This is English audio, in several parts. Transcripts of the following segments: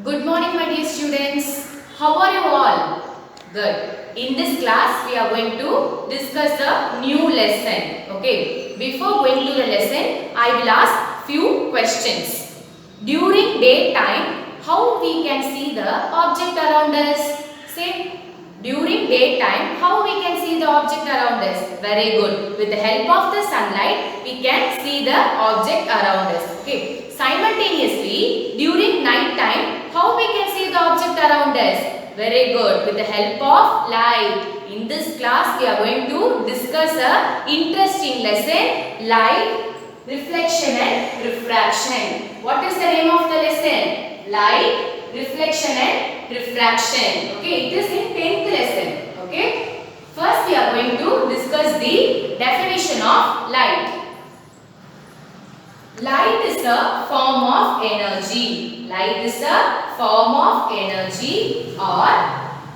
Good morning, my dear students. How are you all? Good. In this class, we are going to discuss a new lesson. Okay. Before going to the lesson, I will ask few questions. During daytime, how we can see the object around us? Say, during daytime, how we can see the object around us? Very good. With the help of the sunlight, we can see the object around us. Okay. Simultaneously, during night time, how we can see the object around us? Very good. With the help of light. In this class, we are going to discuss a interesting lesson, light, reflection and refraction. What is the name of the lesson? Light, reflection and refraction. Okay, it is in 10th lesson. Okay. First, we are going to discuss the definition of light. Light is a form of energy. Light is a form of energy, or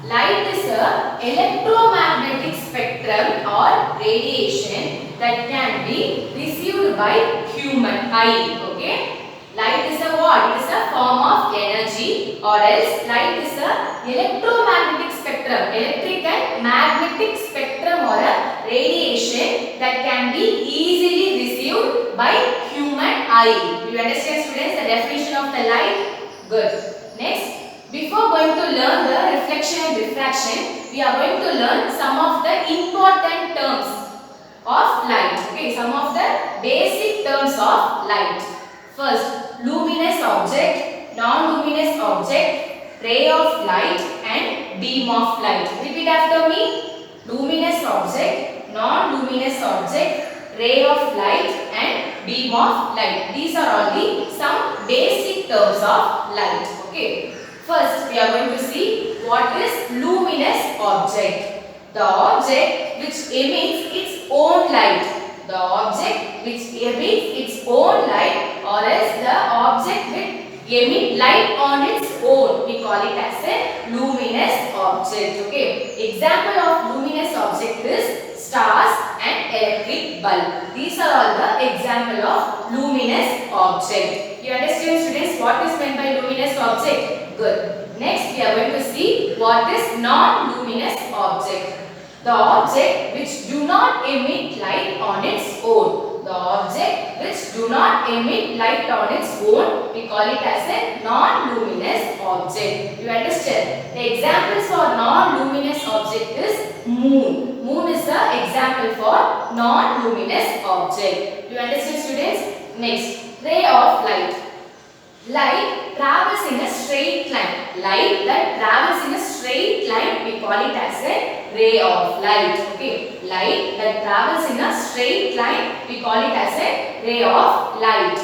light is a electromagnetic spectrum or radiation that can be received by human eye. Okay. Light is a what? It is a form of energy, or else light is a electromagnetic spectrum, electric and magnetic spectrum or a radiation that can be easily received by human eye. Do you understand, students, the definition of the light? Good. Next, before going to learn the reflection and refraction, we are going to learn some of the important terms of light. Okay, some of the basic terms of light. First, luminous object, non-luminous object, ray of light and beam of light. Repeat after me. Luminous object, non-luminous object, ray of light and beam of light. These are all the some basic terms of light. Okay. First, we are going to see what is luminous object. The object which emits its own light. The object which emits its own light, or else the object which emit light on its own. We call it as a luminous object. Okay. Example of luminous object is stars and electric bulb. These are all the example of luminous object. You understand, students, what is meant by luminous object? Good. Next, we are going to see what is non-luminous object. The object which do not emit light on its own. The object which do not emit light on its own, we call it as a non-luminous object. You understand? The examples for non-luminous object is moon. Moon is the example for non-luminous object. You understand, students? Next, ray of light. Light travels in a straight line. Light that travels in a straight line, we call it as a ray of light. Okay. Light that travels in a straight line, we call it as a ray of light.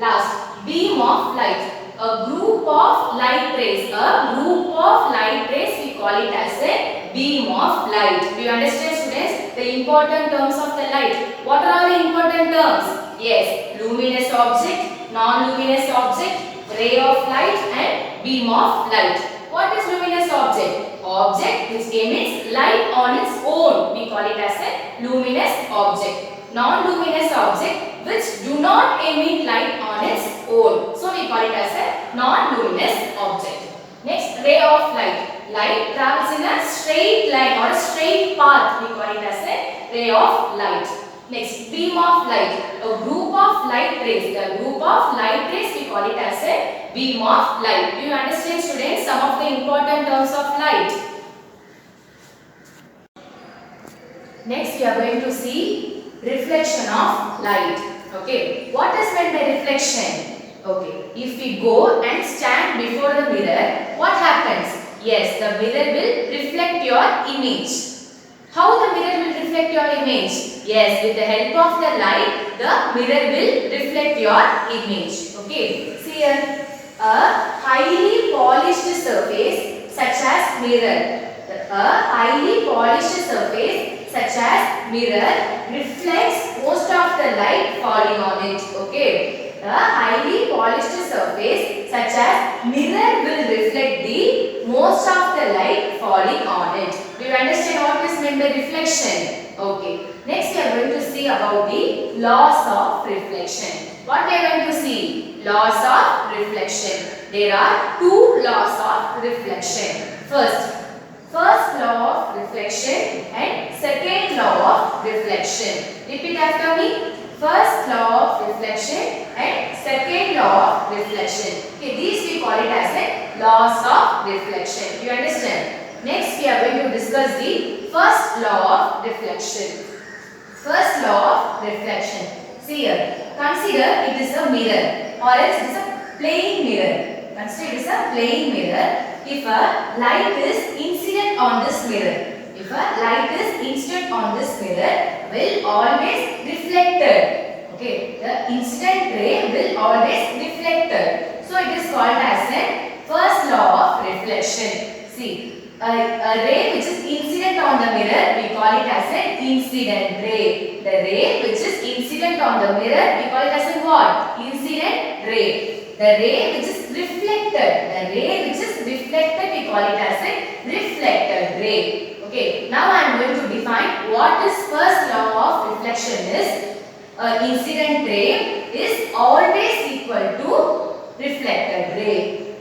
Last, beam of light. A group of light rays. A group of light rays, we call it as a beam of light. Do you understand, students, the important terms of the light? What are the important terms? Yes, luminous object, non-luminous object, ray of light and beam of light. What is luminous object? Object which emits light on its own. We call it as a luminous object. Non-luminous object which do not emit light on its own. So we call it as a non-luminous object. Next, ray of light. Light travels in a straight line or a straight path. We call it as a ray of light. Next, beam of light. A group of light rays. The group of light rays, we call it as a beam of light. Do you understand, students, some of the important terms of light? Next, we are going to see reflection of light. Okay. What is meant by reflection? Okay. If we go and stand before the mirror, what happens? Yes, the mirror will reflect your image. How the mirror will reflect your image? Yes, with the help of the light, the mirror will reflect your image. Okay. See here, a highly polished surface such as mirror. A highly polished surface such as mirror reflects most of the light falling on it. Okay. A highly polished surface such as mirror will reflect the most of the light falling on it. Do you understand what is meant by reflection? Okay. Next, we are going to see about the laws of reflection. What we are going to see? Laws of reflection. There are two laws of reflection. First law of reflection and second law of reflection. Repeat after me. First law of reflection and second law of reflection. Okay, these we call it as a laws of reflection. You understand? Next we are going to discuss the first law of reflection. First law of reflection. See here. Consider it is a mirror or else it is a plain mirror. Consider it is a plain mirror. If a light is incident on this mirror, if a light is incident on this mirror, will always reflected. Okay, the incident ray will always reflected. So it is called as a first law of reflection. See, a ray which is incident on the mirror, we call it as an incident ray. The ray which is incident on the mirror, we call it as a what? Incident ray. The ray which is reflected, we call it as a reflected ray. Okay, now I am going to define what is first law of reflection is. Incident ray is always equal to reflected ray.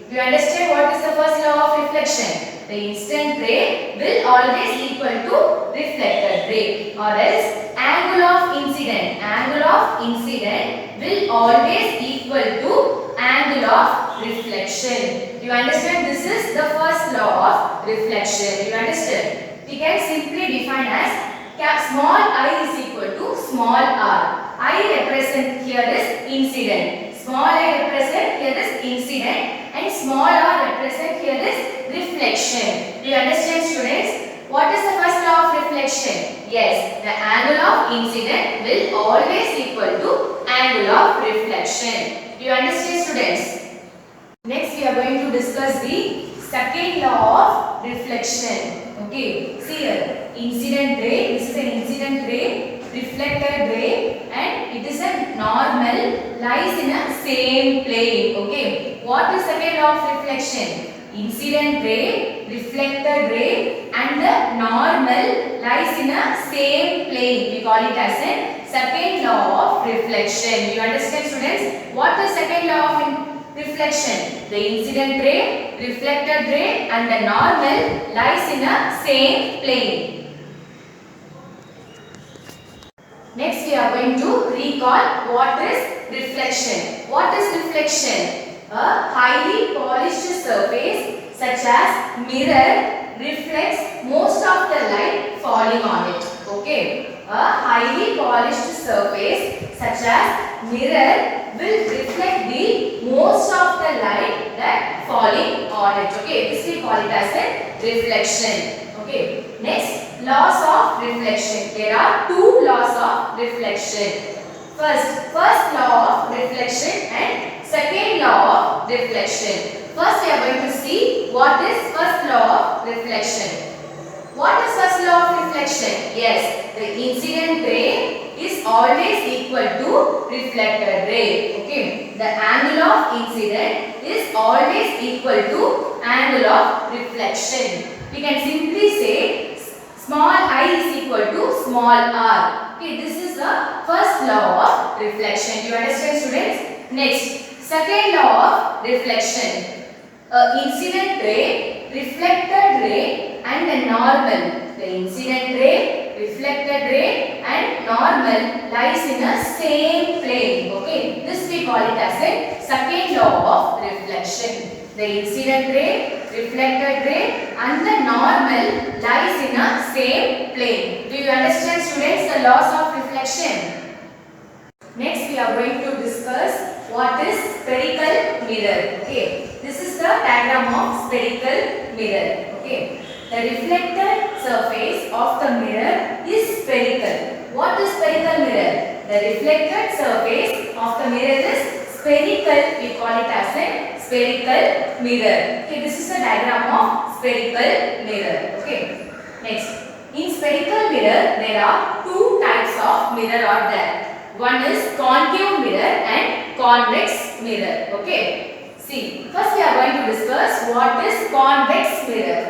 Do you understand what is the first law of reflection? The incident ray will always equal to reflected ray, or else angle of incident will always equal to angle of reflection. Do you understand? This is the first law of reflection. Do you understand? We can simply define as small I is equal to small r. I represent here is incident. Small I represent here is incident and small r represent here is reflection. Do you understand, students? What is the first law of reflection? Yes, the angle of incident will always equal to angle of reflection. Do you understand, students? Next we are going to discuss the second law of reflection. Okay, see here, incident ray, this is an incident ray, reflected ray, and it is a normal, lies in a same plane. Okay, what is second law of reflection? Incident ray, reflected ray, and the normal lies in a same plane. We call it as a second law of reflection. You understand, students? What is second law of reflection? The incident ray, reflected ray, and the normal lies in a same plane. Next we are going to recall what is reflection. What is reflection? A highly polished surface such as mirror reflects most of the light falling on it. Okay. A highly polished surface such as mirror will reflect the most of the light that falling on it. Okay. This we call it as a reflection. Okay. Next, laws of reflection. There are two laws of reflection. First law of reflection and second law of reflection. First we are going to see what is first law of reflection. What is first law of reflection? Yes, the incident ray is always equal to reflected ray. Okay, the angle of incident is always equal to angle of reflection. We can simply say small I is equal to small r. Okay, this is the first law of reflection. You understand, students? Next, second law of reflection. Incident ray, reflected ray, and the normal. The incident ray, reflected ray, and normal lies in a same plane. Okay, this we call it as a second law of reflection. The incident ray, reflected ray, and the normal lies in a same plane. Do you understand, students, the laws of reflection? Next, we are going to discuss what is spherical mirror. Okay, this is the diagram of spherical mirror. Okay, the reflected surface of the mirror is spherical. What is spherical mirror? The reflected surface of the mirror is spherical. We call it as a spherical mirror. Okay, this is a diagram of spherical mirror. Okay, next, in spherical mirror there are two types of mirror are there. One is concave mirror and convex mirror. Okay, see, first we are going to discuss what is convex mirror.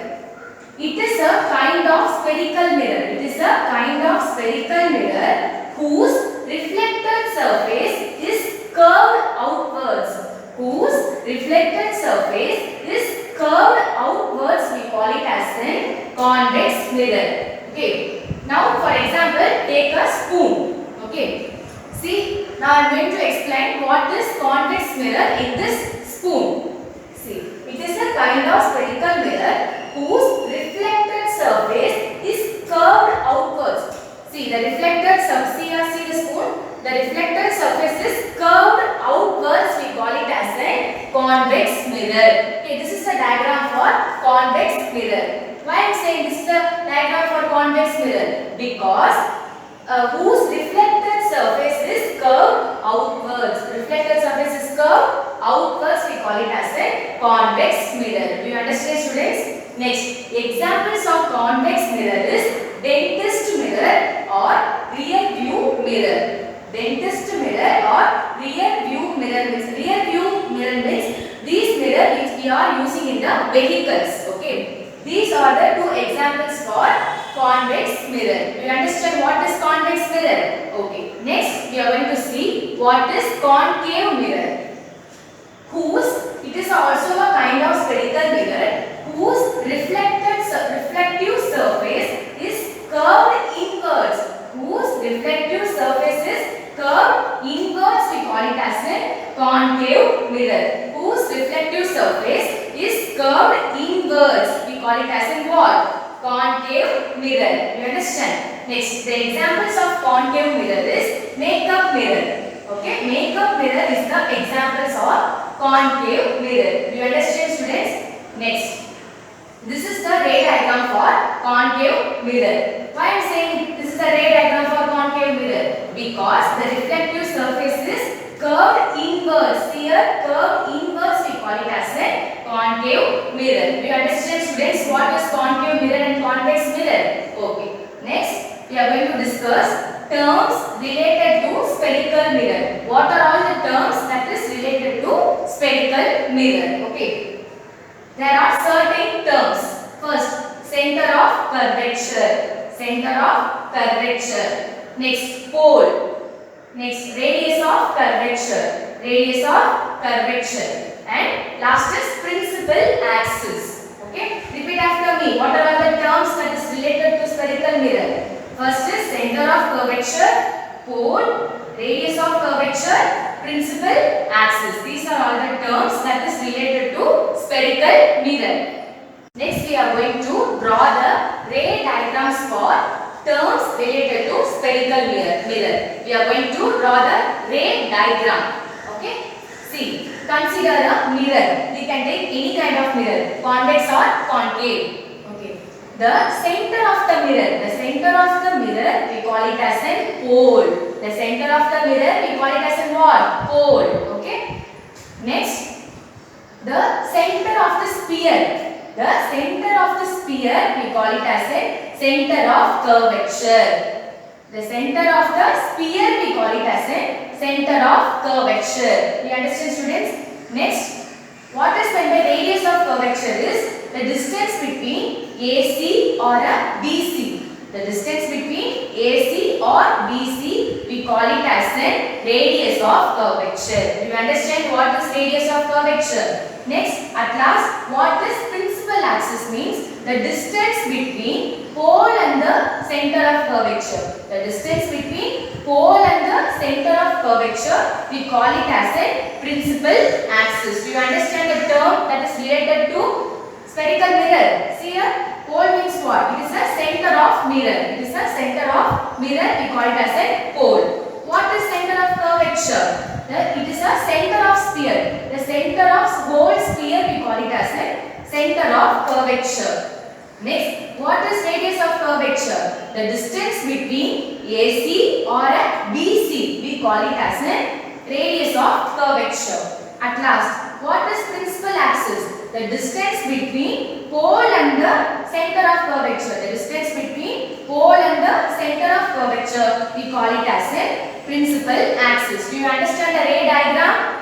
It is a kind of spherical mirror. It is a kind of spherical mirror whose reflected surface is curved outwards. whose reflected surface is curved outwards. We call it as a convex mirror. Okay. Now, for example, take a spoon. Okay. See, now I am going to explain what is convex mirror in this spoon. See, it is a kind of spherical mirror whose reflected surface is curved outwards. See, the reflected surface, see the spoon? The reflected surface is curved outwards. We call it as a convex mirror. Okay, this is a diagram for convex mirror. Why I am saying this is a diagram for convex mirror? Because whose reflected surface is curved outwards. Reflected surface is curved outwards. We call it as a convex mirror. Do you understand, students? Next, examples of convex mirror is dentist mirror or rear view mirror. Dentist mirror or rear view mirror means these mirror which we are using in the vehicles. Okay, these are the two examples for convex mirror. Do you understand what is convex mirror? Okay, next we are going to see what is concave mirror. It is also a kind of spherical mirror whose reflective surface is curved inwards. Whose reflective surface is curved inwards. We call it as a concave mirror. Whose reflective surface is curved inwards. We call it as a what? Concave mirror. You understand? Next, the examples of concave mirror is makeup mirror. Okay, makeup mirror is the examples of concave mirror. Do you understand, students? Next, this is the ray diagram for concave mirror. Why I am saying this is the ray diagram for concave mirror? Because the reflective surface is curved inwards. Here, curved inwards we call it as a concave mirror. Do you understand, students, what is concave mirror and convex mirror? Okay. Next, we are going to discuss terms related to spherical mirror. What are all the terms that is related to spherical mirror? Okay. There are certain terms. First, center of curvature. Center of curvature. Next, pole. Next, radius of curvature. Radius of curvature. And last is principal axis. Okay. Repeat after me. What are all the terms that is related to spherical mirror? First is center of curvature, pole, radius of curvature, principal axis. These are all the terms that is related to spherical mirror. Next, we are going to draw the ray diagrams for terms related to spherical mirror. We are going to draw the ray diagram. Okay. See, consider a mirror. We can take any kind of mirror, convex or concave. The center of the mirror, we call it as a pole. The center of the mirror, we call it as a what? Pole. Okay. Next, the center of the sphere. The center of the sphere, we call it as a center of curvature. The center of the sphere, we call it as a center of curvature. You understand, students? Next, what is meant by radius of curvature is the distance between AC or a BC. The distance between AC or BC, we call it as a radius of curvature. Do you understand what is radius of curvature? Next, at last, what is principal axis means? The distance between pole and the center of curvature. The distance between pole and the center of curvature, we call it as a principal axis. Do you understand the term that is related to spherical mirror? See here, pole means what? It is a center of mirror. It is a center of mirror. We call it as a pole. What is center of curvature? It is a center of sphere. The center of whole sphere, we call it as a center of curvature. Next, what is radius of curvature? The distance between AC or a BC, we call it as a radius of curvature. At last, what is principal axis? The distance between pole and the center of curvature. The distance between pole and the center of curvature, we call it as a principal axis. Do you understand the ray diagram?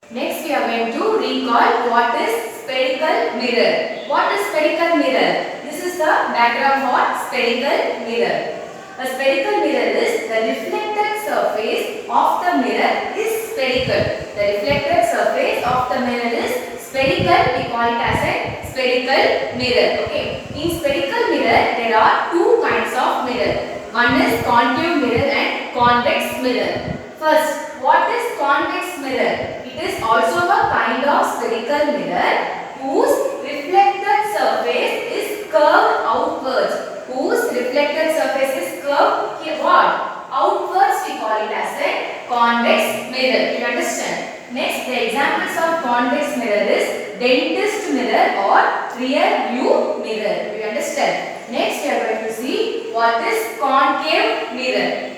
Next, we are going to recall what is spherical mirror. What is spherical mirror? This is the diagram for spherical mirror. A A spherical mirror is the reflected surface of the mirror is spherical. The reflected surface of the mirror is spherical. We call it as a spherical mirror. Okay. In spherical mirror, there are two kinds of mirror. One is concave mirror and convex mirror. First, what is convex mirror? It is also a kind of spherical mirror whose reflected surface is curved outwards. Whose reflected surface is curved here what? Outwards we call it as a convex mirror. You understand? Next, the examples of convex mirror is dentist mirror or rear view mirror. You understand? Next, we are going to see what is concave mirror.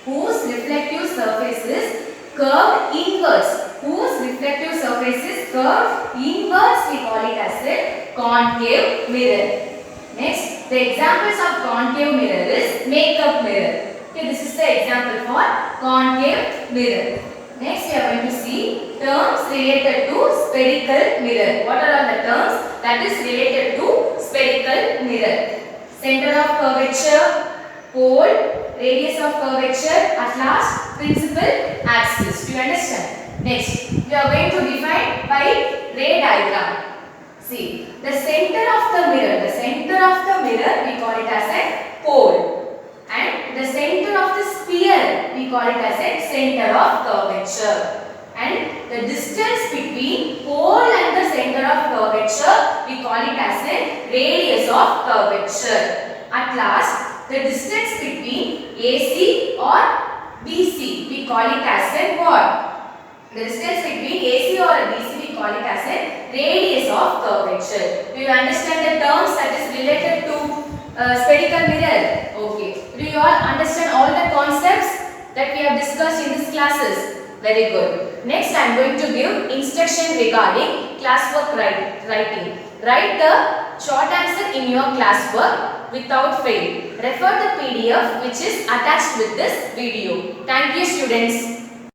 Whose reflective surface is curved inwards. Whose reflective surface is curved inwards, we call it as a concave mirror. Next, the examples of concave mirror is makeup mirror. Okay, this is the example for concave mirror. Next, we are going to see terms related to spherical mirror. What are all the terms that is related to spherical mirror? Center of curvature, pole, radius of curvature, at last principal axis. Do you understand? Next, we are going to define by ray diagram. See, the center of the mirror we call it as a pole, and the center of the sphere we call it as a center of curvature, and the distance between pole and the center of curvature we call it as a radius of curvature. At last, the distance between AC or BC we call it as a what? The distance between AC or BC we call it as a radius of curvature. Do you understand the terms that is related to spherical mirror? Okay. Do you all understand all the concepts that we have discussed in these classes? Very good. Next, I am going to give instruction regarding classwork writing. Write the short answer in your classwork without fail. Refer the PDF which is attached with this video. Thank you, students.